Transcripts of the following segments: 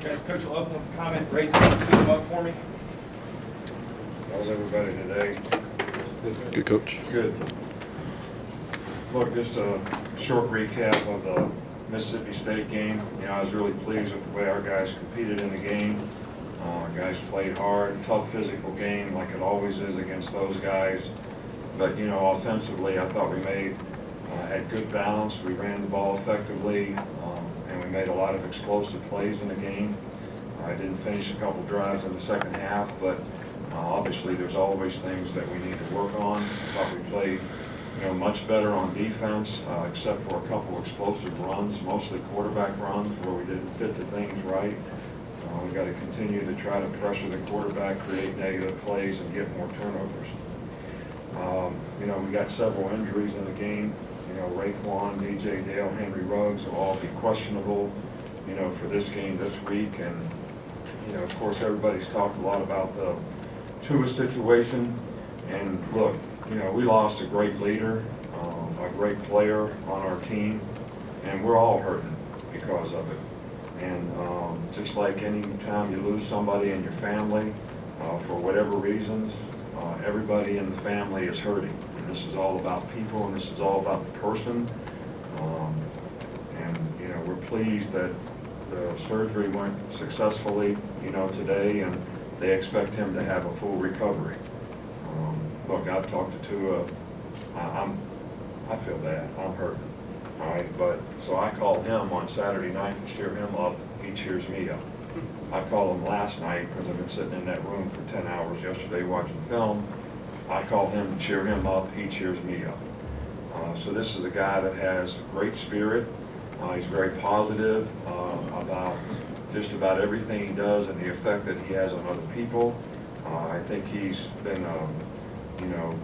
Chance, Coach will open with a comment. Raise them up for me. How's everybody today? Good, Coach. Good. Look, just a short recap of the Mississippi State game. I was really pleased with the way our guys competed in the game. Guys played hard, tough physical game like it always is against those guys. But, offensively, I thought we had good balance. We ran the ball effectively, and we made a lot of explosive plays in the game. I didn't finish a couple drives in the second half, but obviously there's always things that we need to work on. I thought we played much better on defense, except for a couple explosive runs, mostly quarterback runs where we didn't fit the things right. We've got to continue to try to pressure the quarterback, create negative plays, and get more turnovers. We got several injuries in the game. Raekwon, DJ Dale, Henry Ruggs will all be questionable, for this game this week. And, of course, everybody's talked a lot about the Tua situation. And look, we lost a great leader, a great player on our team, and we're all hurting because of it. And just like any time you lose somebody in your family, for whatever reasons, everybody in the family is hurting. And this is all about people, and this is all about the person. And we're pleased that the surgery went successfully, today, and they expect him to have a full recovery. Look, I've talked to Tua. I feel bad. I'm hurting. All right, but so I called him on Saturday night to cheer him up. He cheers me up. I called him last night because I've been sitting in that room for 10 hours yesterday watching film. I called him to cheer him up. He cheers me up. So this is a guy that has great spirit. He's very positive about just about everything he does and the effect that he has on other people. I think he's been a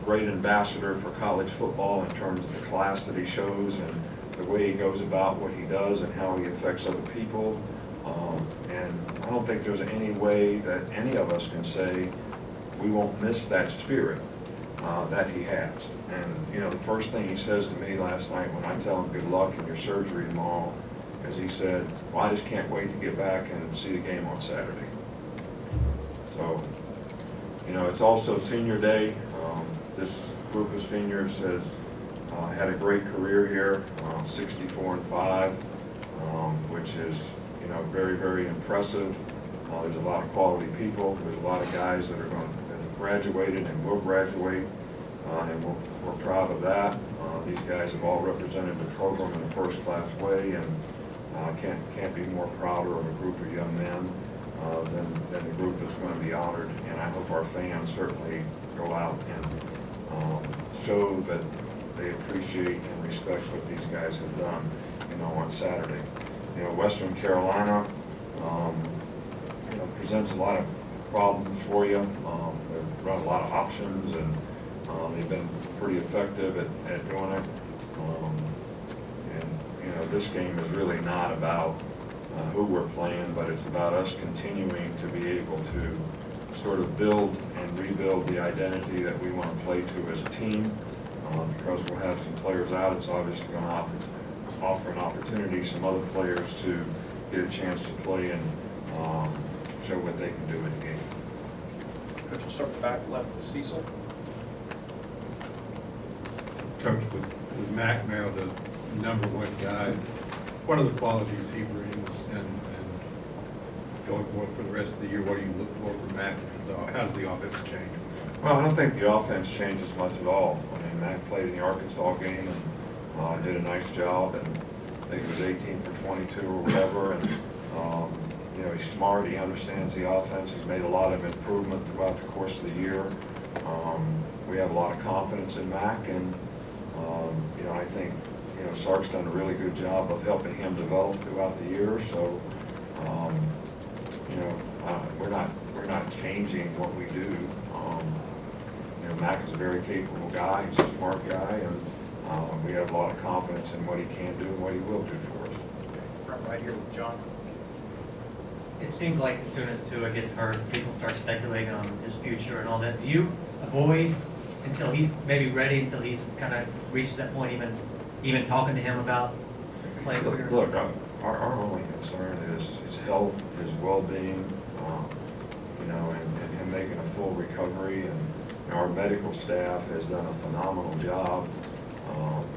great ambassador for college football in terms of the class that he shows and the way he goes about what he does and how he affects other people. And I don't think there's any way that any of us can say we won't miss that spirit that he has. And, the first thing he says to me last night when I tell him good luck in your surgery tomorrow is he said, well, I just can't wait to get back and see the game on Saturday. So, it's also senior day. This group of seniors has had a great career here, 64-5, which is, very, very impressive. There's a lot of quality people. There's a lot of guys that have graduated and will graduate, and we're proud of that. These guys have all represented the program in a first-class way, and can't be more prouder of a group of young men than the group that's going to be honored. And I hope our fans certainly go out and show that they appreciate and respect what these guys have done, on Saturday. Western Carolina, presents a lot of problems for you. They've run a lot of options, and they've been pretty effective at doing it. This game is really not about who we're playing, but it's about us continuing to be able to sort of build and rebuild the identity that we want to play to as a team. Because we'll have some players out, it's obviously going to offer an opportunity some other players to get a chance to play and show what they can do in the game. Coach will start back left with Cecil. Coach, with Mac now the number one guy, what are the qualities he brings and going forward for the rest of the year? What do you look for from Mac? How does the offense change? Well, I don't think the offense changes much at all. I mean, Mac played in the Arkansas game and did a nice job, and I think it was 18 for 22 or whatever. And he's smart. He understands the offense. He's made a lot of improvement throughout the course of the year. We have a lot of confidence in Mac, and I think Sark's done a really good job of helping him develop throughout the year. So we're not changing what we do. Mac is a very capable guy. He's a smart guy, and we have a lot of confidence in what he can do and what he will do for us. Front right here with John. It seems like as soon as Tua gets hurt, people start speculating on his future and all that. Do you avoid until he's maybe ready, until he's kind of reached that point, even talking to him about playing? Look, our only concern is his health, his well-being, you know, and him making a full recovery. And our medical staff has done a phenomenal job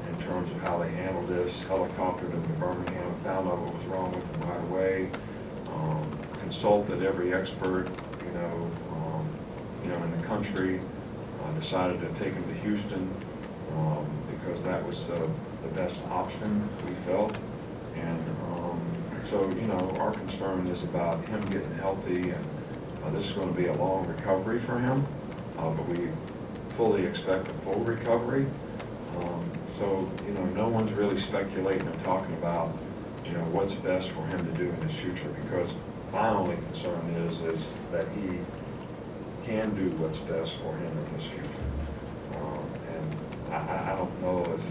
in terms of how they handled this. Helicoptered him to Birmingham, found out what was wrong with him right away. Consulted every expert, in the country. Decided to take him to Houston because that was the best option we felt. And so, our concern is about him getting healthy, and this is going to be a long recovery for him, but we fully expect a full recovery. So, no one's really speculating and talking about, what's best for him to do in his future, because my only concern is that he can do what's best for him in his future. And I don't know if,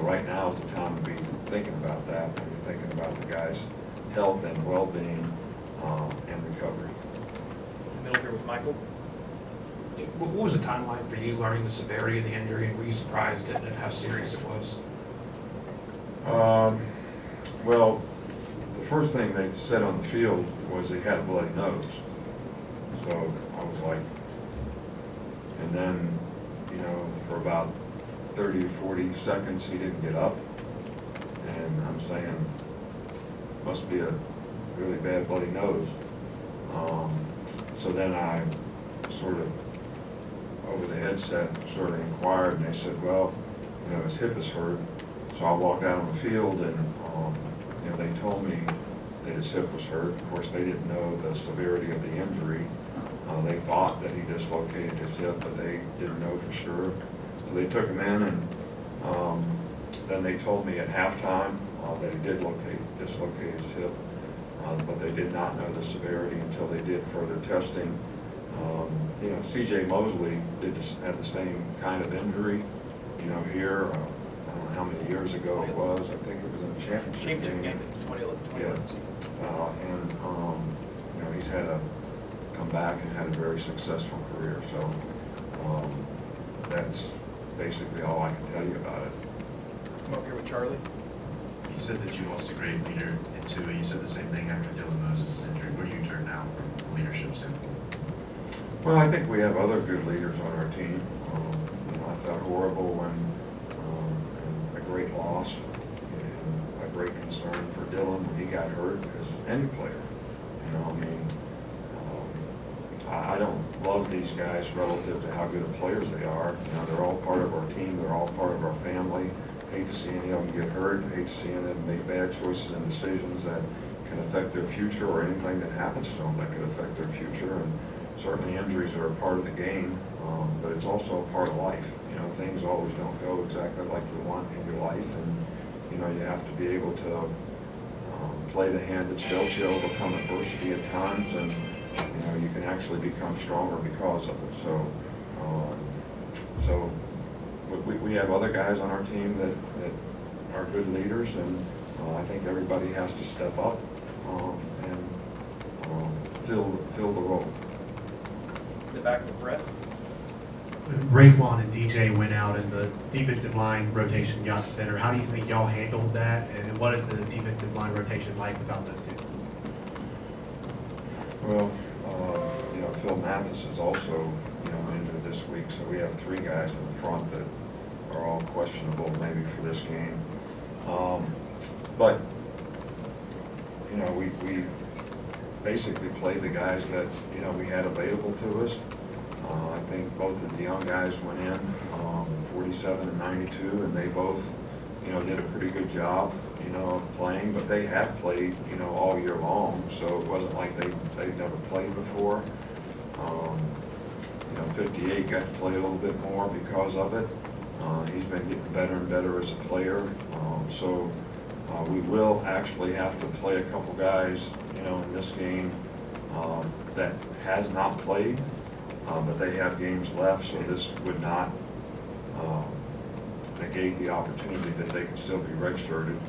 right now is the time to be thinking about that, when you're thinking about the guy's health and well-being and recovery. Middle here with Michael. What was the timeline for you learning the severity of the injury, and were you surprised at how serious it was? Well, the first thing they said on the field was he had a bloody nose. So I was like, and then, for about 30 or 40 seconds, he didn't get up. And I'm saying, must be a really bad bloody nose. So then I sort of, over the headset, sort of inquired, and they said, well, his hip is hurt. So I walked out on the field, and, they told me that his hip was hurt. Of course, they didn't know the severity of the injury. They thought that he dislocated his hip, but they didn't know for sure. So they took him in, and then they told me at halftime that he did dislocate his hip, but they did not know the severity until they did further testing. C.J. Mosley had the same kind of injury, here. I don't know how many years ago it was. I think it was in the championship game. 2011 season. And he's had to come back and had a very successful career. So that's basically all I can tell you about it. Come up here with Charlie. You said that you lost a great leader into it. You said the same thing after Dylan Moses' injury. Where do you turn now from a leadership standpoint? Well, I think we have other good leaders on our team. I felt horrible when a great loss and a great concern for Dylan when he got hurt, as any player. I don't love these guys relative to how good of players they are. They're all part of our team. They're all part of our family. Hate to see any of them get hurt. Hate to see any of them make bad choices and decisions that can affect their future, or anything that happens to them that could affect their future. And certainly injuries are a part of the game, but it's also a part of life. Things always don't go exactly like you want in your life, and you have to be able to play the hand that's dealt you, overcome adversity at times, and you can actually become stronger because of it. So we have other guys on our team that are good leaders, and I think everybody has to step up and fill the role. In the back with Brett. Raekwon and DJ went out and the defensive line rotation got thinner. How do you think y'all handled that? And what is the defensive line rotation like without those two? Well, Phil Mathis is also, injured this week, so we have three guys in the front that are all questionable maybe for this game. But we basically played the guys that, we had available to us. I think both of the young guys went in, 47 and 92, and they both, did a pretty good job, of playing, but they have played, all year long, so it wasn't like they'd never played before. 58 got to play a little bit more because of it. He's been getting better and better as a player. So we will actually have to play a couple guys, in this game that has not played, but they have games left, so this would not negate the opportunity that they could still be redshirted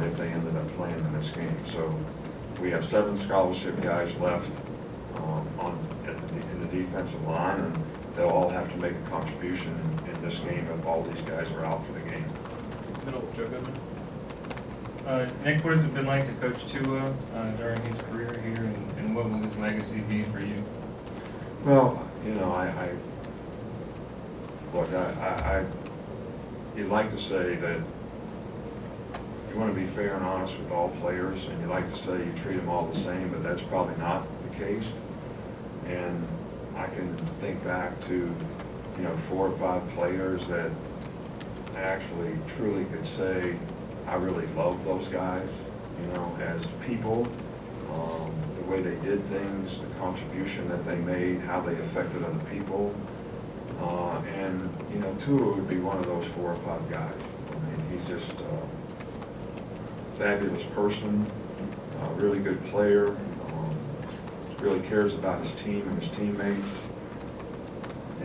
if they ended up playing in this game. So we have 7 scholarship guys left in the defensive line, and they'll all have to make a contribution in this game if all these guys are out for the game. Middle with Joe Goodman. Nick, what has it been like to coach Tua during his career here, and what will his legacy be for you? Well, you know, you'd like to say that you want to be fair and honest with all players, and you like to say you treat them all the same, but that's probably not the case. And I can think back to, you know, 4 or 5 players that I actually truly could say I really love those guys, you know, as people, the way they did things, the contribution that they made, how they affected other people. And, you know, Tua would be one of those 4 or 5 guys. I mean, he's just a fabulous person, a really good player, really cares about his team and his teammates,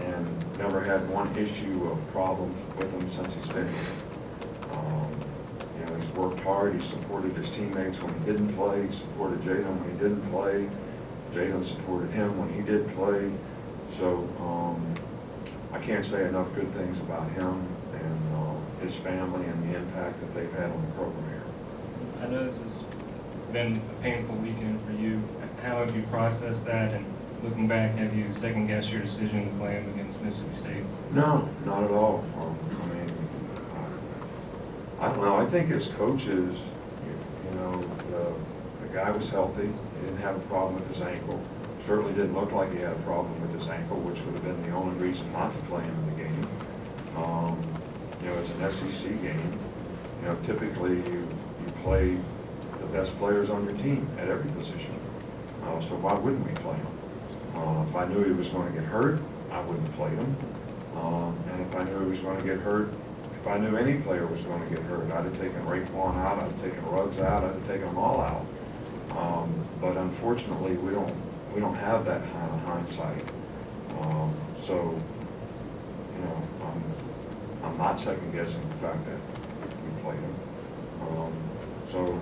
and never had one issue of problems with them since he's been here. You know, he's worked hard, he supported his teammates when he didn't play, he supported Jalen when he didn't play, Jalen supported him when he did play. So I can't say enough good things about him and his family and the impact that they've had on the program here. I know this has been a painful weekend for you. How have you processed that, and looking back, have you second-guessed your decision to play him against Mississippi State? No, not at all. I mean, I don't know. I think as coaches, you know, the guy was healthy. He didn't have a problem with his ankle. Certainly didn't look like he had a problem with his ankle, which would have been the only reason not to play him in the game. You know, it's an SEC game. You know, typically you play the best players on your team at every position. So why wouldn't we play him? If I knew he was going to get hurt, I wouldn't play him. And if I knew he was going to get hurt, if I knew any player was going to get hurt, I'd have taken Raekwon out, I'd have taken Ruggs out, I'd have taken them all out. But unfortunately, we don't have that kind of hindsight. So, you know, I'm not second guessing the fact that we played him. So,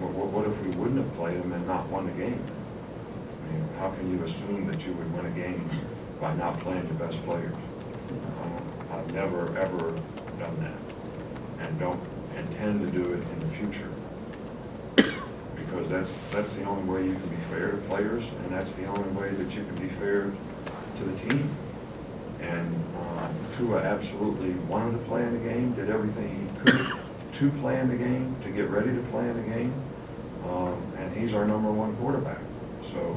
what if we wouldn't have played him and not won the game? I mean, how can you assume that you would win a game by not playing your best players? I've never, ever done that, and don't intend to do it in the future. Because that's the only way you can be fair to players, and that's the only way that you can be fair to the team. And Tua absolutely wanted to play in the game, did everything he could to play in the game, to get ready to play in the game, and he's our #1 quarterback. So,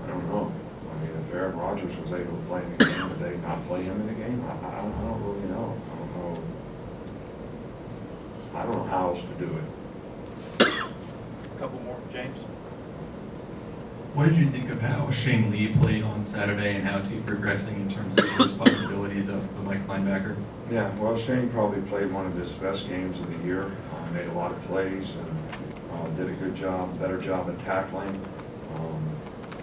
I don't know. I mean, if Aaron Rodgers was able to play in the game, would they not play him in the game? I don't really know. I don't know how else to do it. A couple more, James? What did you think of how Shane Lee played on Saturday, and how is he progressing in terms of the responsibilities of the Mike linebacker? Yeah, well, Shane probably played one of his best games of the year. Made a lot of plays and did a good job, better job at tackling.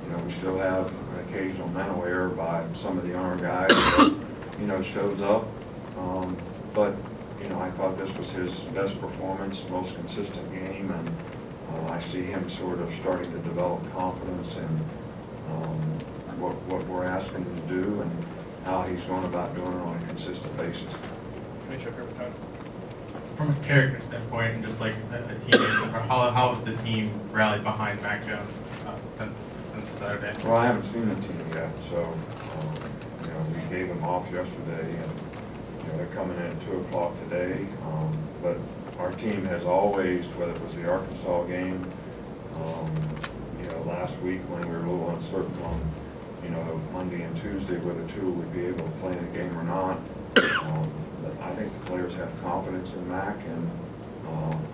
You know, we still have an occasional mental error by some of the younger guys that, you know, shows up. But, you know, I thought this was his best performance, most consistent game, and I see him sort of starting to develop confidence in what we're asking him to do and how he's going about doing it on a consistent basis. Finish up here with Tony. From a character standpoint and just like a teammate, how has the team rallied behind Mac Jones since Saturday? Well, I haven't seen the team yet, so, you know, we gave them off yesterday, and, you know, they're coming in at 2 o'clock today. But our team has always, whether it was the Arkansas game, you know, last week when we were a little uncertain on, you know, Monday and Tuesday whether Tua would be able to play in the game or not. But I think the players have confidence in Mac, and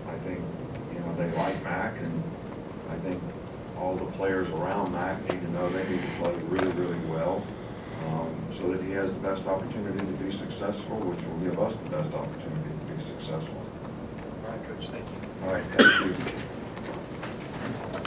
I think, you know, they like Mac, and I think all the players around Mac need to know they need to play really, really well so that he has the best opportunity to be successful, which will give us the best opportunity to be successful. All right, Coach, thank you. All right, thank you.